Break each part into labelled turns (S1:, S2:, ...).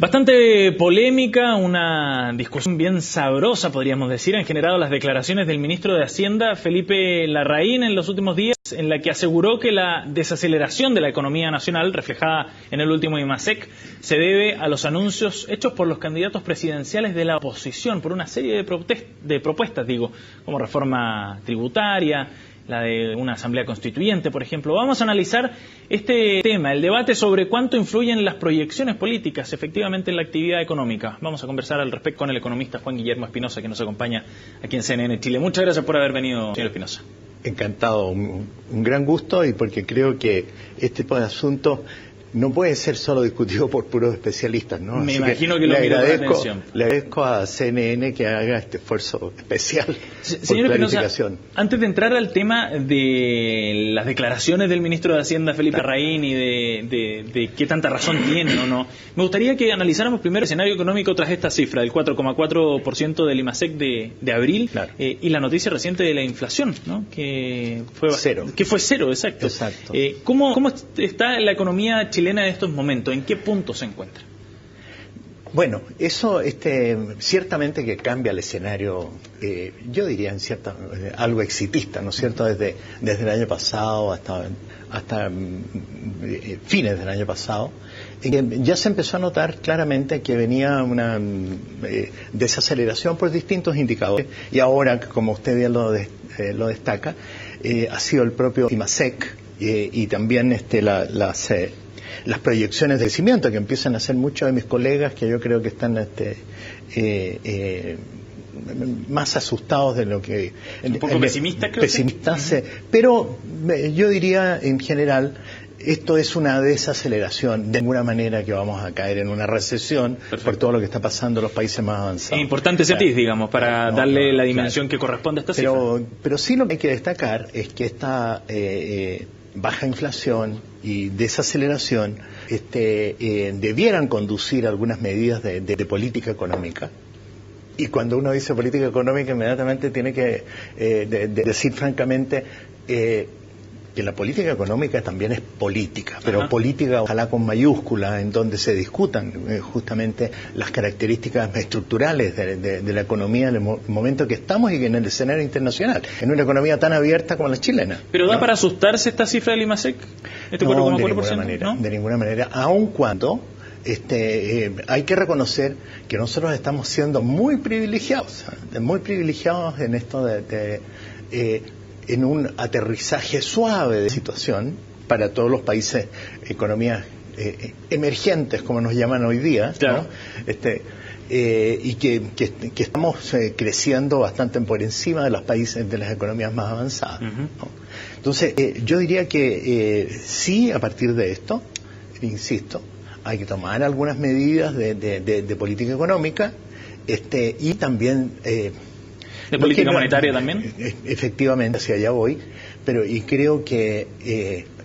S1: Bastante polémica, una discusión bien sabrosa, podríamos decir, han generado las declaraciones del ministro de Hacienda, Felipe Larraín, en los últimos días, en la que aseguró que la desaceleración de la economía nacional, reflejada en el último IMASEC, se debe a los anuncios hechos por los candidatos presidenciales de la oposición por una serie de propuestas, como reforma tributaria, la de una asamblea constituyente, por ejemplo. Vamos a analizar este tema, el debate sobre cuánto influyen las proyecciones políticas efectivamente en la actividad económica. Vamos a conversar al respecto con el economista Juan Guillermo Espinosa, que nos acompaña aquí en CNN Chile. Muchas gracias por haber venido, señor Espinosa.
S2: Encantado, un gran gusto, y porque creo que este tipo de asuntos no puede ser solo discutido por puros especialistas, ¿no?
S1: Me imagino que lo miró con atención.
S2: Le agradezco a CNN que haga este esfuerzo especial.
S1: Señor Espinosa, antes de entrar al tema de las declaraciones del ministro de Hacienda, Felipe Larraín, y de qué tanta razón tiene o no, me gustaría que analizáramos primero el escenario económico tras esta cifra, del 4,4% del IMASEC de abril, claro, y la noticia reciente de la inflación, ¿no? Que fue cero. Que fue cero, exacto. ¿Cómo está la economía chilena en estos momentos? ¿En qué punto se encuentra?
S2: Bueno, eso ciertamente que cambia el escenario, yo diría algo exitista, ¿no es cierto? Desde el año pasado hasta fines del año pasado, ya se empezó a notar claramente que venía una desaceleración por distintos indicadores, y ahora, como usted bien lo destaca, ha sido el propio IMASEC y también las proyecciones de crecimiento que empiezan a hacer muchos de mis colegas, que yo creo que están más asustados de lo que...
S1: ¿Un poco pesimistas, creo?
S2: Pesimistas, pero yo diría en general, esto es una desaceleración, de ninguna manera que vamos a caer en una recesión. Perfecto. Por todo lo que está pasando en los países más avanzados.
S1: Es importante ese matiz, para darle la dimensión que corresponde a esta cifra.
S2: Pero sí, lo que hay que destacar es que esta baja inflación y desaceleración debieran conducir a algunas medidas de política económica. Y cuando uno dice política económica, inmediatamente tiene que decir francamente que la política económica también es política, pero Ajá. Política ojalá con mayúscula, en donde se discutan justamente las características estructurales de la economía en el momento que estamos y en el escenario internacional, en una economía tan abierta como la chilena.
S1: ¿Pero da para asustarse esta cifra del IMASEC? ¿Este 4,4%?
S2: No, de ninguna manera, aun cuando hay que reconocer que nosotros estamos siendo muy privilegiados en esto en un aterrizaje suave de situación para todos los países, economías emergentes, como nos llaman hoy día, claro, ¿no? Y que estamos creciendo bastante por encima de los países, de las economías más avanzadas, ¿no? Entonces, yo diría que sí, a partir de esto, insisto, hay que tomar algunas medidas de política económica, y también
S1: ¿de política monetaria también?
S2: Efectivamente, hacia allá voy, y creo que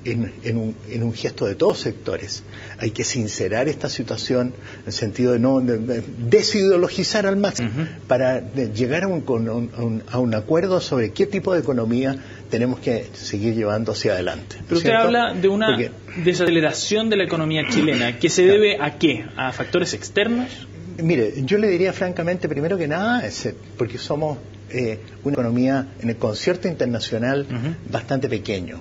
S2: en un gesto de todos sectores hay que sincerar esta situación en el sentido de desideologizar al máximo, para llegar a un acuerdo sobre qué tipo de economía tenemos que seguir llevando hacia adelante.
S1: Pero usted habla de una desaceleración de la economía chilena, ¿que se debe a qué? ¿A factores externos?
S2: Mire, yo le diría francamente, primero que nada, porque somos una economía en el concierto internacional bastante pequeño.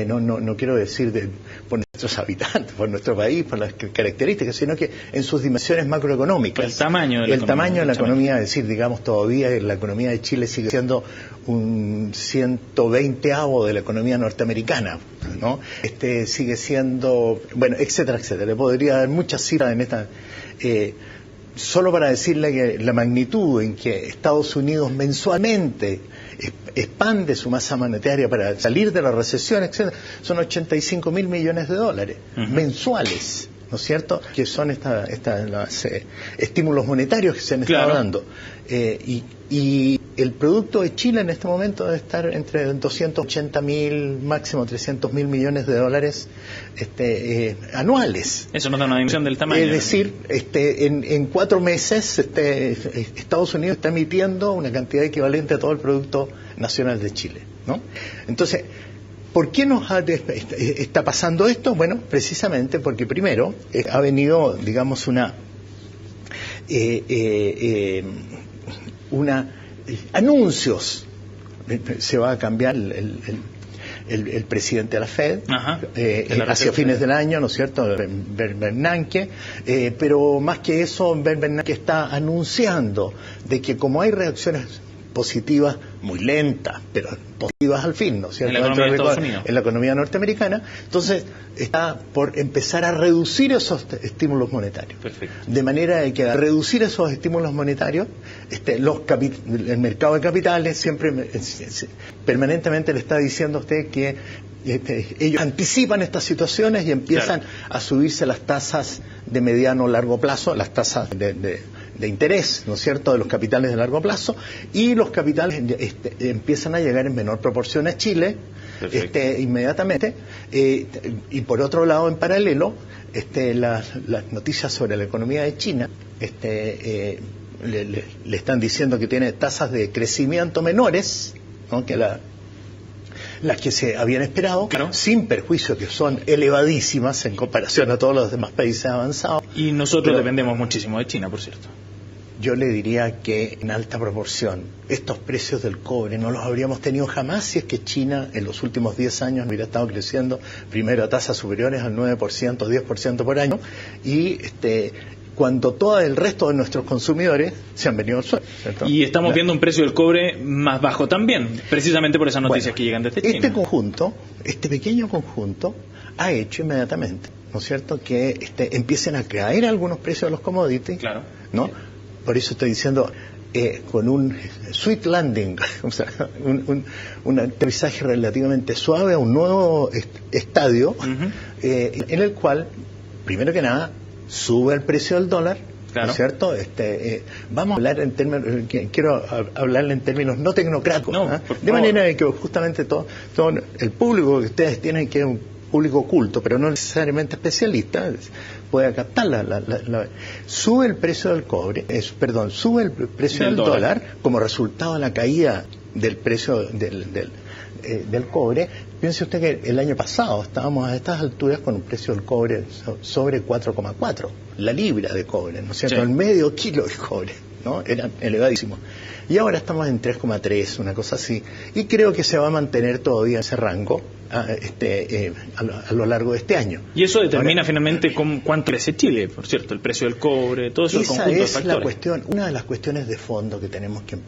S2: No quiero decir por nuestros habitantes, por nuestro país, por las características, sino que en sus dimensiones macroeconómicas.
S1: El tamaño de la
S2: economía, es decir, digamos, todavía la economía de Chile sigue siendo un 120avo de la economía norteamericana, ¿no? Sigue siendo, bueno, etcétera, etcétera. Le podría dar muchas cifras en esta... solo para decirle que la magnitud en que Estados Unidos mensualmente expande su masa monetaria para salir de la recesión, etcétera, son 85.000 millones de dólares mensuales, ¿no es cierto? Que son los estímulos monetarios que se han estado dando. Y el producto de Chile en este momento debe estar entre 280.000, máximo 300.000 millones de dólares anuales.
S1: Eso nos da una dimensión del tamaño.
S2: Es decir, en 4 meses Estados Unidos está emitiendo una cantidad equivalente a todo el Producto Nacional de Chile, ¿no? Entonces, ¿por qué está pasando esto? Bueno, precisamente porque primero ha venido, digamos, una anuncios. Se va a cambiar el presidente de la Fed hacia fines del año, ¿no es cierto? Bernanke, pero más que eso, Bernanke está anunciando de que como hay reacciones positivas, muy lentas, pero positivas al fin, ¿no es cierto? En la economía norteamericana, entonces está por empezar a reducir esos estímulos monetarios.
S1: Perfecto.
S2: De manera de que al reducir esos estímulos monetarios, el mercado de capitales siempre permanentemente le está diciendo a usted que ellos anticipan estas situaciones y empiezan a subirse las tasas de mediano o largo plazo, las tasas de interés, ¿no es cierto?, de los capitales de largo plazo, y los capitales empiezan a llegar en menor proporción a Chile inmediatamente, y por otro lado, en paralelo, las noticias sobre la economía de China le están diciendo que tiene tasas de crecimiento menores, ¿no?, que las que se habían esperado, sin perjuicio que son elevadísimas en comparación a todos los demás países avanzados.
S1: Y nosotros dependemos muchísimo de China, por cierto.
S2: Yo le diría que en alta proporción estos precios del cobre no los habríamos tenido jamás si es que China en los últimos 10 años hubiera estado creciendo primero a tasas superiores al 9%, 10% por año, y cuando todo el resto de nuestros consumidores se han venido al suelo, ¿cierto?
S1: Y estamos viendo un precio del cobre más bajo también, precisamente por esas noticias que llegan desde China.
S2: Este pequeño conjunto ha hecho inmediatamente, ¿no es cierto?, que empiecen a caer algunos precios de los commodities, ¿no? Por eso estoy diciendo, con un sweet landing, o sea, un aterrizaje relativamente suave a un nuevo estadio, en el cual, primero que nada, sube el precio del dólar, ¿no es cierto? Vamos a hablar en términos, quiero hablarle en términos no tecnocráticos, de manera de que justamente todo el público que ustedes tienen, que es un público culto, pero no necesariamente especialista, puede captar sube el precio del cobre, sube el precio del dólar como resultado de la caída del precio del cobre. Piense usted que el año pasado estábamos a estas alturas con un precio del cobre sobre 4,4, la libra de cobre, ¿no es cierto? El medio kilo de cobre, ¿no? Era elevadísimo. Y ahora estamos en 3,3, una cosa así. Y creo que se va a mantener todavía ese rango a lo largo de este año.
S1: Y eso determina finalmente cuánto crece Chile, por cierto, el precio del cobre, todo eso.
S2: Esa es la cuestión, una de las cuestiones de fondo que tenemos que,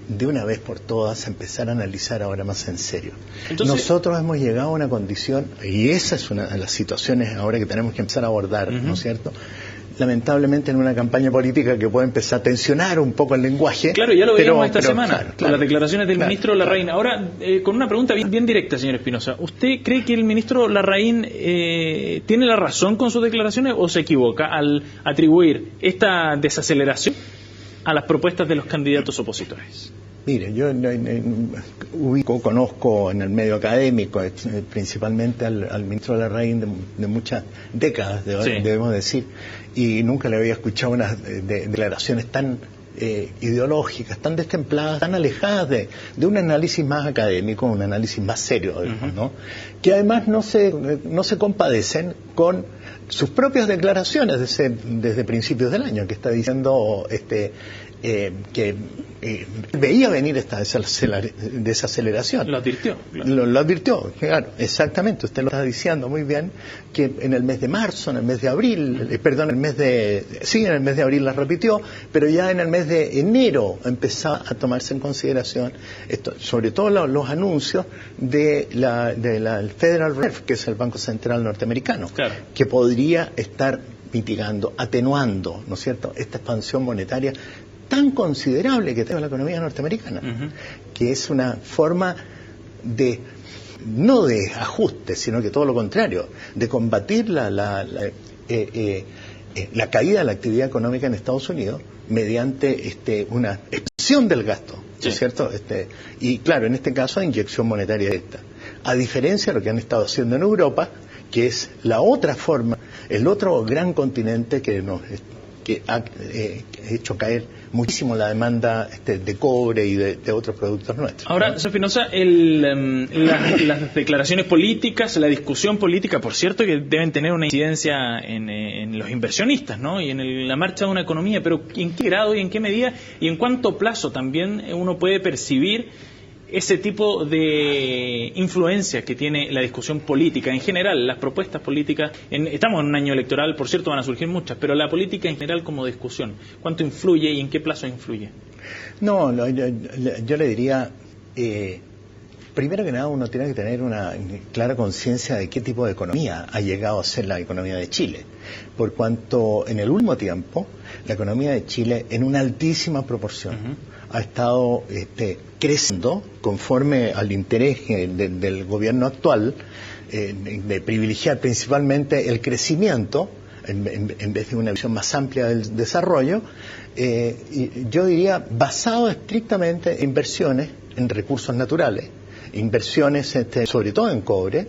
S2: de una vez por todas, empezar a analizar ahora más en serio. Entonces, nosotros hemos llegado a una condición, y esa es una de las situaciones ahora que tenemos que empezar a abordar, ¿no es cierto?, lamentablemente en una campaña política que puede empezar a tensionar un poco el lenguaje.
S1: Claro, ya lo veíamos esta semana, con las declaraciones del ministro Larraín. Ahora, con una pregunta bien directa, señor Espinosa. ¿Usted cree que el ministro Larraín tiene la razón con sus declaraciones o se equivoca al atribuir esta desaceleración a las propuestas de los candidatos opositores?
S2: Mire, yo conozco en el medio académico, principalmente al ministro Larraín de muchas décadas, debemos decir, y nunca le había escuchado unas declaraciones tan ideológicas, tan destempladas, tan alejadas de un análisis más académico, un análisis más serio, ¿no? Que además no se compadecen con sus propias declaraciones desde principios del año, que está diciendo que veía venir esta desaceleración.
S1: Lo advirtió.
S2: Lo advirtió, claro, exactamente. Usted lo está diciendo muy bien, que en el mes de marzo, en el mes de abril, en el mes de abril la repitió, pero ya en el mes de enero empezaba a tomarse en consideración esto, sobre todo los anuncios del Federal Reserve, que es el Banco Central norteamericano, que podría estar mitigando, atenuando, ¿no es cierto?, esta expansión monetaria tan considerable que tiene la economía norteamericana, que es una forma no de ajuste, sino que todo lo contrario, de combatir la caída de la actividad económica en Estados Unidos mediante una expansión del gasto, ¿no es cierto? Y claro, en este caso, inyección monetaria directa. A diferencia de lo que han estado haciendo en Europa, que es la otra forma, el otro gran continente que que ha hecho caer muchísimo la demanda de cobre y de otros productos nuestros.
S1: Ahora, señor Espinosa, las declaraciones políticas, la discusión política, por cierto, que deben tener una incidencia en los inversionistas, ¿no? Y en la marcha de una economía, pero ¿en qué grado y en qué medida y en cuánto plazo también uno puede percibir ese tipo de influencia que tiene la discusión política en general, las propuestas políticas? Estamos en un año electoral, por cierto, van a surgir muchas, pero la política en general como discusión, ¿cuánto influye y en qué plazo influye?
S2: No, yo le diría, primero que nada uno tiene que tener una clara conciencia de qué tipo de economía ha llegado a ser la economía de Chile, por cuanto en el último tiempo la economía de Chile en una altísima proporción ha estado creciendo conforme al interés del gobierno actual de privilegiar principalmente el crecimiento en vez de una visión más amplia del desarrollo, y yo diría basado estrictamente en inversiones en recursos naturales, inversiones sobre todo en cobre,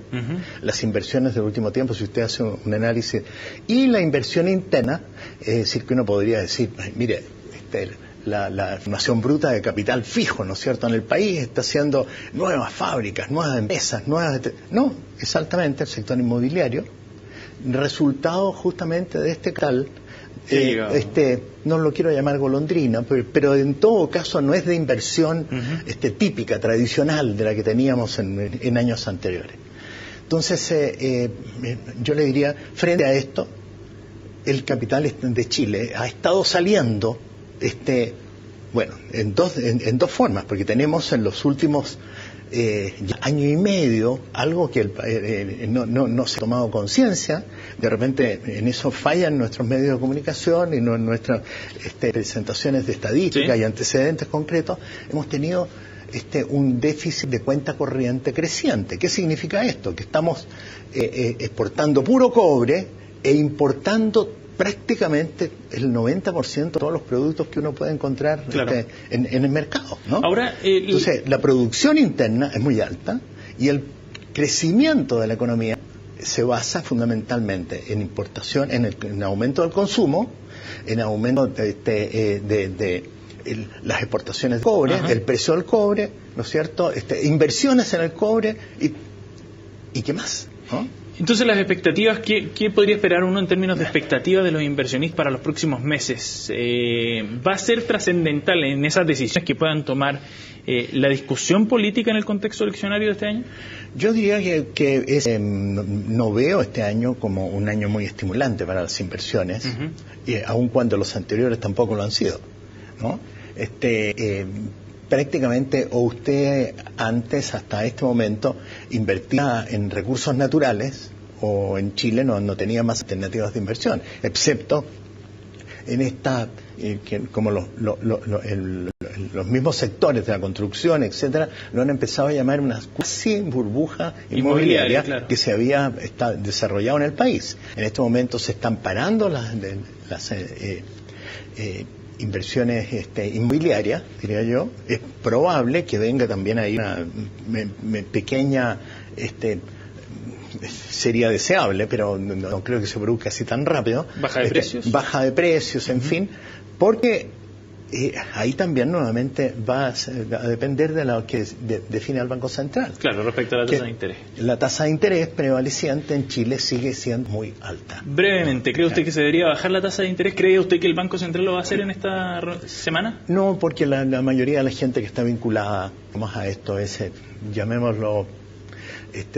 S2: las inversiones del último tiempo, si usted hace un análisis, y la inversión interna, es decir, que uno podría decir, mire, la formación bruta de capital fijo, ¿no es cierto?, en el país está haciendo nuevas fábricas, nuevas empresas, no, exactamente el sector inmobiliario, resultado justamente de este capital, no lo quiero llamar golondrina, pero en todo caso no es de inversión típica, tradicional, de la que teníamos en años anteriores. Entonces, yo le diría, frente a esto, el capital de Chile ha estado saliendo, bueno, en dos formas, porque tenemos en los últimos año y medio algo que no se ha tomado conciencia. De repente en eso fallan nuestros medios de comunicación y nuestras presentaciones de estadísticas y antecedentes concretos. Hemos tenido un déficit de cuenta corriente creciente. ¿Qué significa esto? Que estamos exportando puro cobre e importando prácticamente el 90% de todos los productos que uno puede encontrar en el mercado, ¿no? Ahora, entonces, la producción interna es muy alta y el crecimiento de la economía se basa fundamentalmente en importación, en aumento del consumo, en aumento de las exportaciones de cobre, el precio del cobre, ¿no es cierto?, inversiones en el cobre y ¿qué más?, ¿no?
S1: Entonces, las expectativas, ¿qué podría esperar uno en términos de expectativas de los inversionistas para los próximos meses? ¿Va a ser trascendental en esas decisiones que puedan tomar la discusión política en el contexto eleccionario de este año?
S2: Yo diría que no veo este año como un año muy estimulante para las inversiones, aun cuando los anteriores tampoco lo han sido, ¿no? Prácticamente, o usted antes, hasta este momento, invertía en recursos naturales, o en Chile no tenía más alternativas de inversión, excepto en esta, como los mismos sectores de la construcción, etcétera, lo han empezado a llamar una cuasi burbuja inmobiliaria que se había desarrollado en el país. En este momento se están parando las inversiones inmobiliarias, diría yo. Es probable que venga también ahí una pequeña, sería deseable, pero no creo que se produzca así tan rápido. Baja de precios, en fin, porque ahí también nuevamente va a depender de lo que define el Banco Central.
S1: Claro, respecto a la tasa de interés.
S2: La tasa de interés prevaleciente en Chile sigue siendo muy alta.
S1: Brevemente, ¿cree usted que se debería bajar la tasa de interés? ¿Cree usted que el Banco Central lo va a hacer en esta semana?
S2: No, porque la mayoría de la gente que está vinculada más a esto es, llamémoslo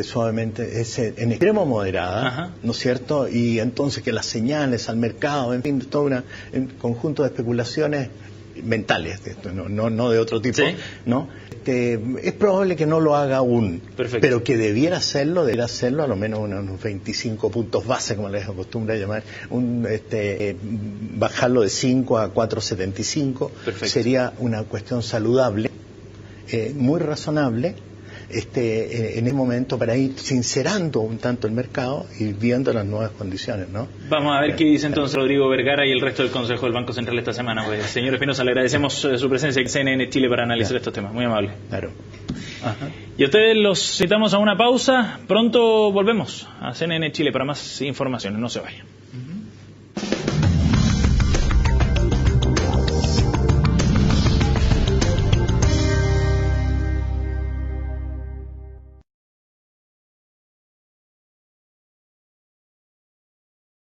S2: suavemente, es en extremo moderada, ¿no es cierto? Y entonces que las señales al mercado, en fin, todo un conjunto de especulaciones mentales, no de otro tipo, ¿no? Es probable que no lo haga aún, pero que debiera hacerlo a lo menos unos 25 puntos base, como les acostumbra llamar, bajarlo de 5 a 4,75 sería una cuestión saludable, muy razonable, en el momento, para ir sincerando un tanto el mercado y viendo las nuevas condiciones, ¿no?
S1: Vamos a ver qué dice entonces Rodrigo Vergara y el resto del Consejo del Banco Central esta semana. Pues, señor Espinosa, le agradecemos su presencia en CNN Chile para analizar estos temas. Muy amable.
S2: Claro.
S1: Y a ustedes los citamos a una pausa. Pronto volvemos a CNN Chile para más informaciones. No se vayan.